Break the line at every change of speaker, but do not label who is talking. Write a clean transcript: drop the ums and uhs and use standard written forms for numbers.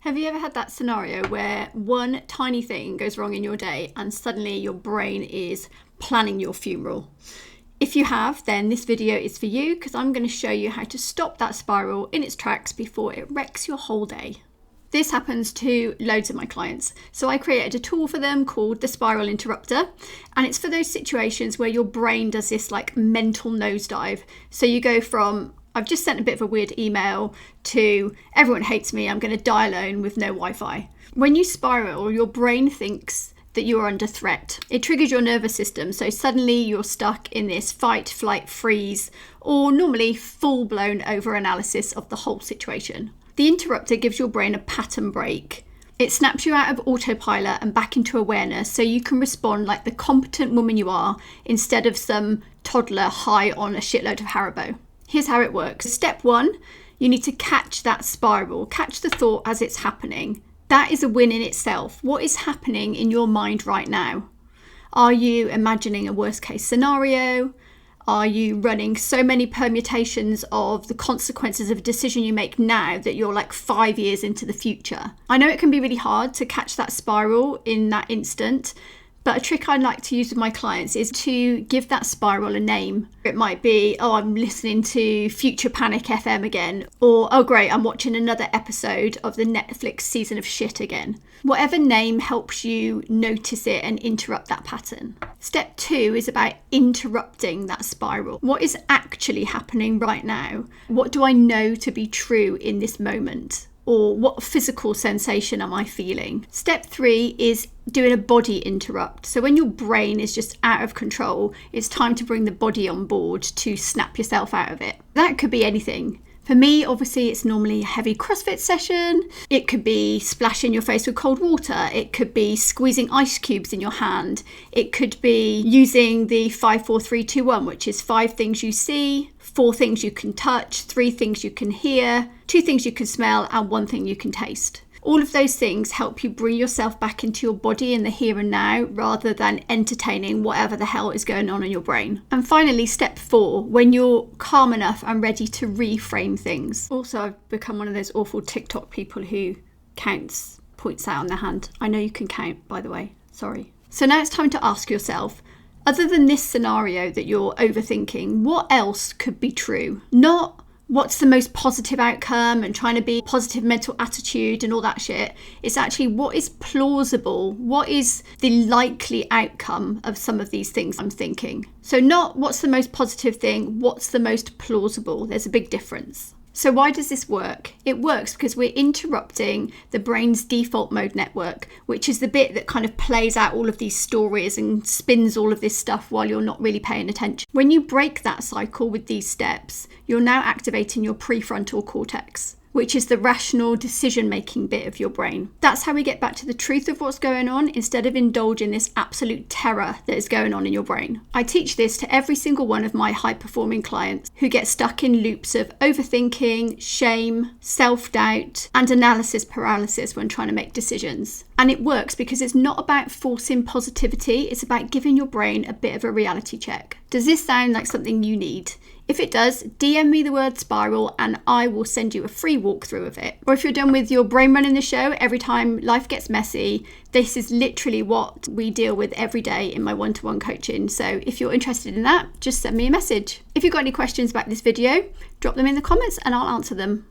Have you ever had that scenario where one tiny thing goes wrong in your day and suddenly your brain is planning your funeral? If you have, then this video is for you because I'm going to show you how to stop that spiral in its tracks before it wrecks your whole day. This happens to loads of my clients. So I created a tool for them called the Spiral Interrupter, and it's for those situations where your brain does this like mental nosedive. So you go from, I've just sent a bit of a weird email, to everyone hates me, I'm going to die alone with no Wi-Fi. When you spiral, your brain thinks that you're under threat. It triggers your nervous system, so suddenly you're stuck in this fight, flight, freeze, or normally full-blown over-analysis of the whole situation. The interrupter gives your brain a pattern break. It snaps you out of autopilot and back into awareness so you can respond like the competent woman you are instead of some toddler high on a shitload of Haribo. Here's how it works. Step 1, you need to catch that spiral, catch the thought as it's happening. That is a win in itself. What is happening in your mind right now? Are you imagining a worst case scenario? Are you running so many permutations of the consequences of a decision you make now that you're like 5 years into the future? I know it can be really hard to catch that spiral in that instant, but a trick I like to use with my clients is to give that spiral a name. It might be, oh, I'm listening to Future Panic FM again, or oh great, I'm watching another episode of the Netflix season of shit again. Whatever name helps you notice it and interrupt that pattern. Step 2 is about interrupting that spiral. What is actually happening right now? What do I know to be true in this moment? Or what physical sensation am I feeling? Step 3 is doing a body interrupt. So when your brain is just out of control, it's time to bring the body on board to snap yourself out of it. That could be anything. For me, obviously, it's normally a heavy CrossFit session. It could be splashing your face with cold water. It could be squeezing ice cubes in your hand. It could be using the 5, 4, 3, 2, 1, which is 5 things you see, 4 things you can touch, 3 things you can hear, 2 things you can smell, and 1 thing you can taste. All of those things help you bring yourself back into your body in the here and now rather than entertaining whatever the hell is going on in your brain. And finally, step 4, when you're calm enough and ready to reframe things. Also, I've become one of those awful TikTok people who counts points out on their hand. I know you can count, by the way. Sorry. So now it's time to ask yourself, other than this scenario that you're overthinking, what else could be true? Not what's the most positive outcome and trying to be positive mental attitude and all that shit. It's actually what is plausible, what is the likely outcome of some of these things I'm thinking. So not what's the most positive thing, what's the most plausible. There's a big difference. So why does this work? It works because we're interrupting the brain's default mode network, which is the bit that kind of plays out all of these stories and spins all of this stuff while you're not really paying attention. When you break that cycle with these steps, you're now activating your prefrontal cortex, which is the rational decision-making bit of your brain. That's how we get back to the truth of what's going on instead of indulging this absolute terror that is going on in your brain. I teach this to every single one of my high-performing clients who get stuck in loops of overthinking, shame, self-doubt, and analysis paralysis when trying to make decisions. And it works because it's not about forcing positivity, it's about giving your brain a bit of a reality check. Does this sound like something you need? If it does, DM me the word spiral and I will send you a free walkthrough of it. Or if you're done with your brain running the show every time life gets messy, this is literally what we deal with every day in my one-to-one coaching. So if you're interested in that, just send me a message. If you've got any questions about this video, drop them in the comments and I'll answer them.